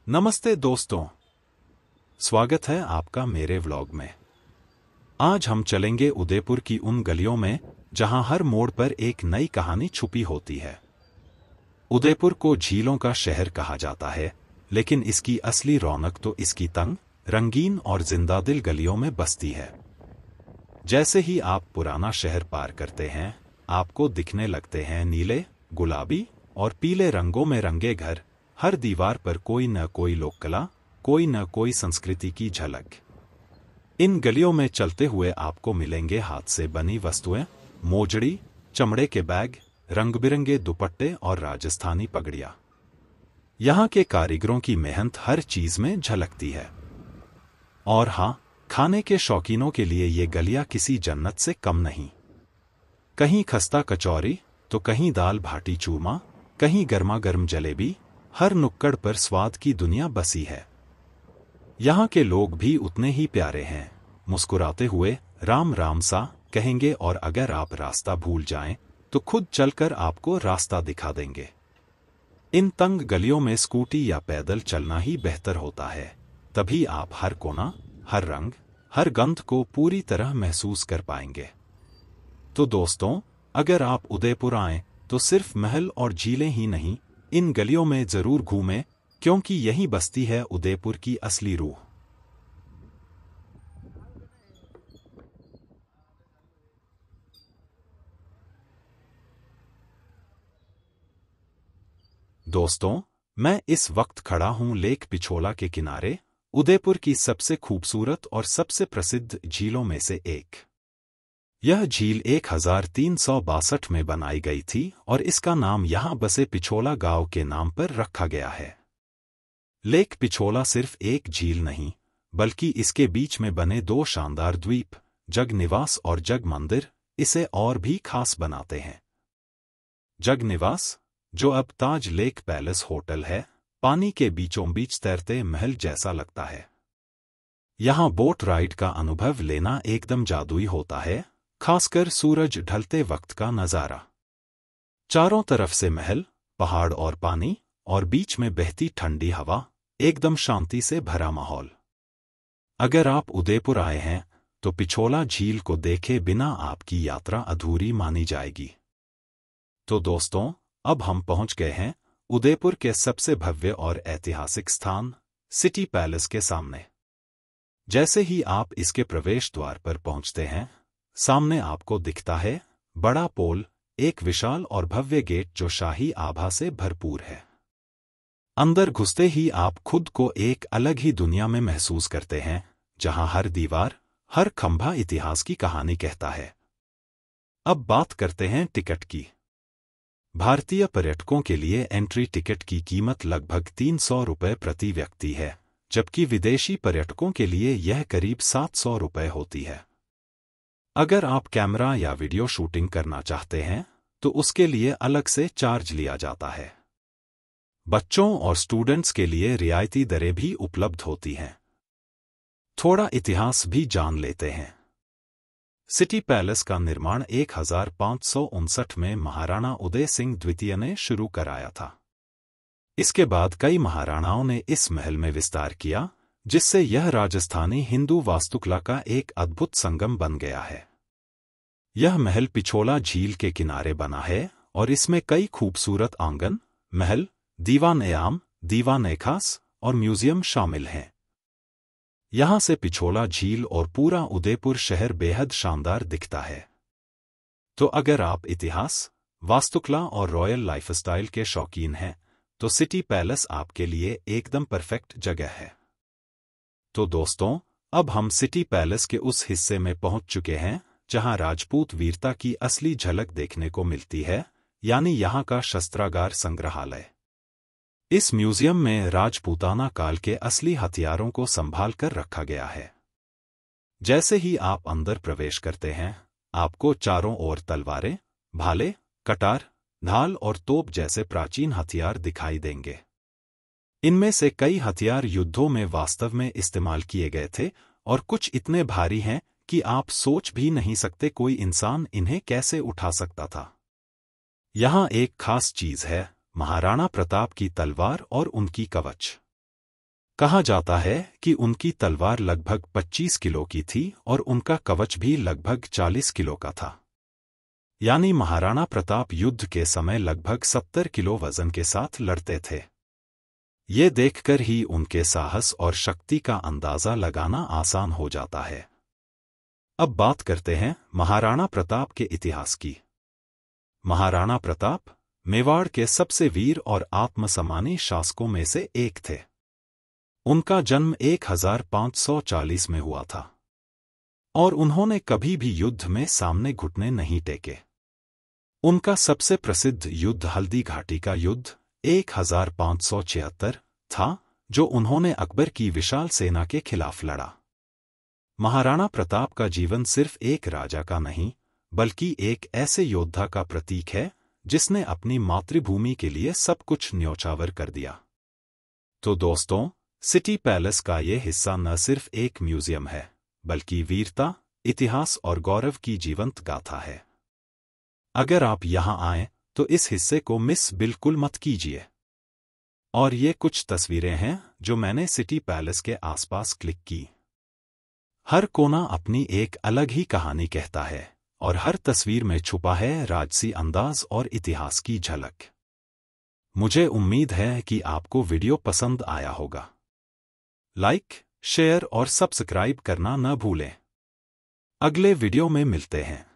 नमस्ते दोस्तों, स्वागत है आपका मेरे व्लॉग में। आज हम चलेंगे उदयपुर की उन गलियों में जहां हर मोड़ पर एक नई कहानी छुपी होती है। उदयपुर को झीलों का शहर कहा जाता है, लेकिन इसकी असली रौनक तो इसकी तंग, रंगीन और जिंदादिल गलियों में बसती है। जैसे ही आप पुराना शहर पार करते हैं, आपको दिखने लगते हैं नीले, गुलाबी और पीले रंगों में रंगे घर। हर दीवार पर कोई न कोई लोककला, कोई न कोई संस्कृति की झलक। इन गलियों में चलते हुए आपको मिलेंगे हाथ से बनी वस्तुएं, मोजड़ी, चमड़े के बैग, रंग बिरंगे दुपट्टे और राजस्थानी पगड़ियां। यहाँ के कारीगरों की मेहनत हर चीज में झलकती है। और हाँ, खाने के शौकीनों के लिए ये गलियां किसी जन्नत से कम नहीं। कहीं खस्ता कचौरी तो कहीं दाल भाटी चूरमा, कहीं गर्मा गर्म जलेबी। हर नुक्कड़ पर स्वाद की दुनिया बसी है। यहाँ के लोग भी उतने ही प्यारे हैं, मुस्कुराते हुए राम राम सा कहेंगे, और अगर आप रास्ता भूल जाएं तो खुद चलकर आपको रास्ता दिखा देंगे। इन तंग गलियों में स्कूटी या पैदल चलना ही बेहतर होता है, तभी आप हर कोना, हर रंग, हर गंध को पूरी तरह महसूस कर पाएंगे। तो दोस्तों, अगर आप उदयपुर आएं तो सिर्फ महल और झीलें ही नहीं, इन गलियों में जरूर घूमें, क्योंकि यही बसती है उदयपुर की असली रूह। दोस्तों, मैं इस वक्त खड़ा हूं लेक पिछोला के किनारे, उदयपुर की सबसे खूबसूरत और सबसे प्रसिद्ध झीलों में से एक। यह झील 1362 में बनाई गई थी और इसका नाम यहां बसे पिछोला गांव के नाम पर रखा गया है। लेक पिछोला सिर्फ एक झील नहीं, बल्कि इसके बीच में बने दो शानदार द्वीप, जग निवास और जग मंदिर, इसे और भी खास बनाते हैं। जग निवास, जो अब ताज लेक पैलेस होटल है, पानी के बीचों बीच तैरते महल जैसा लगता है। यहां बोट राइड का अनुभव लेना एकदम जादुई होता है, खासकर सूरज ढलते वक्त का नजारा। चारों तरफ से महल, पहाड़ और पानी, और बीच में बहती ठंडी हवा, एकदम शांति से भरा माहौल। अगर आप उदयपुर आए हैं तो पिछोला झील को देखे बिना आपकी यात्रा अधूरी मानी जाएगी। तो दोस्तों, अब हम पहुंच गए हैं उदयपुर के सबसे भव्य और ऐतिहासिक स्थान, सिटी पैलेस के सामने। जैसे ही आप इसके प्रवेश द्वार पर पहुंचते हैं, सामने आपको दिखता है बड़ा पोल, एक विशाल और भव्य गेट जो शाही आभा से भरपूर है। अंदर घुसते ही आप खुद को एक अलग ही दुनिया में महसूस करते हैं, जहां हर दीवार, हर खंभा इतिहास की कहानी कहता है। अब बात करते हैं टिकट की। भारतीय पर्यटकों के लिए एंट्री टिकट की कीमत लगभग 300 रुपये प्रति व्यक्ति है, जबकि विदेशी पर्यटकों के लिए यह करीब 700 रुपये होती है। अगर आप कैमरा या वीडियो शूटिंग करना चाहते हैं तो उसके लिए अलग से चार्ज लिया जाता है। बच्चों और स्टूडेंट्स के लिए रियायती दरें भी उपलब्ध होती हैं। थोड़ा इतिहास भी जान लेते हैं। सिटी पैलेस का निर्माण 1559 में महाराणा उदय सिंह द्वितीय ने शुरू कराया था। इसके बाद कई महाराणाओं ने इस महल में विस्तार किया, जिससे यह राजस्थानी हिंदू वास्तुकला का एक अद्भुत संगम बन गया है। यह महल पिछोला झील के किनारे बना है और इसमें कई खूबसूरत आंगन, महल, दीवान-ए-आम, दीवान-ए-खास और म्यूजियम शामिल हैं। यहां से पिछोला झील और पूरा उदयपुर शहर बेहद शानदार दिखता है। तो अगर आप इतिहास, वास्तुकला और रॉयल लाइफस्टाइल के शौकीन हैं, तो सिटी पैलेस आपके लिए एकदम परफेक्ट जगह है। तो दोस्तों, अब हम सिटी पैलेस के उस हिस्से में पहुंच चुके हैं जहां राजपूत वीरता की असली झलक देखने को मिलती है, यानी यहां का शस्त्रागार संग्रहालय। इस म्यूजियम में राजपूताना काल के असली हथियारों को संभाल कर रखा गया है। जैसे ही आप अंदर प्रवेश करते हैं, आपको चारों ओर तलवारें, भाले, कटार, ढाल और तोप जैसे प्राचीन हथियार दिखाई देंगे। इनमें से कई हथियार युद्धों में वास्तव में इस्तेमाल किए गए थे और कुछ इतने भारी हैं कि आप सोच भी नहीं सकते कोई इंसान इन्हें कैसे उठा सकता था। यहाँ एक खास चीज है, महाराणा प्रताप की तलवार और उनकी कवच। कहा जाता है कि उनकी तलवार लगभग 25 किलो की थी और उनका कवच भी लगभग 40 किलो का था। यानी महाराणा प्रताप युद्ध के समय लगभग 70 किलो वजन के साथ लड़ते थे। ये देखकर ही उनके साहस और शक्ति का अंदाजा लगाना आसान हो जाता है। अब बात करते हैं महाराणा प्रताप के इतिहास की। महाराणा प्रताप मेवाड़ के सबसे वीर और आत्मसम्मानी शासकों में से एक थे। उनका जन्म 1540 में हुआ था और उन्होंने कभी भी युद्ध में सामने घुटने नहीं टेके। उनका सबसे प्रसिद्ध युद्ध हल्दी घाटी का युद्ध 1576 था, जो उन्होंने अकबर की विशाल सेना के खिलाफ लड़ा। महाराणा प्रताप का जीवन सिर्फ एक राजा का नहीं, बल्कि एक ऐसे योद्धा का प्रतीक है जिसने अपनी मातृभूमि के लिए सब कुछ न्योछावर कर दिया। तो दोस्तों, सिटी पैलेस का ये हिस्सा न सिर्फ एक म्यूजियम है, बल्कि वीरता, इतिहास और गौरव की जीवंत गाथा है। अगर आप यहाँ आएं, तो इस हिस्से को मिस बिल्कुल मत कीजिए। और ये कुछ तस्वीरें हैं जो मैंने सिटी पैलेस के आसपास क्लिक की। हर कोना अपनी एक अलग ही कहानी कहता है और हर तस्वीर में छुपा है राजसी अंदाज और इतिहास की झलक। मुझे उम्मीद है कि आपको वीडियो पसंद आया होगा। लाइक, शेयर और सब्सक्राइब करना न भूलें। अगले वीडियो में मिलते हैं।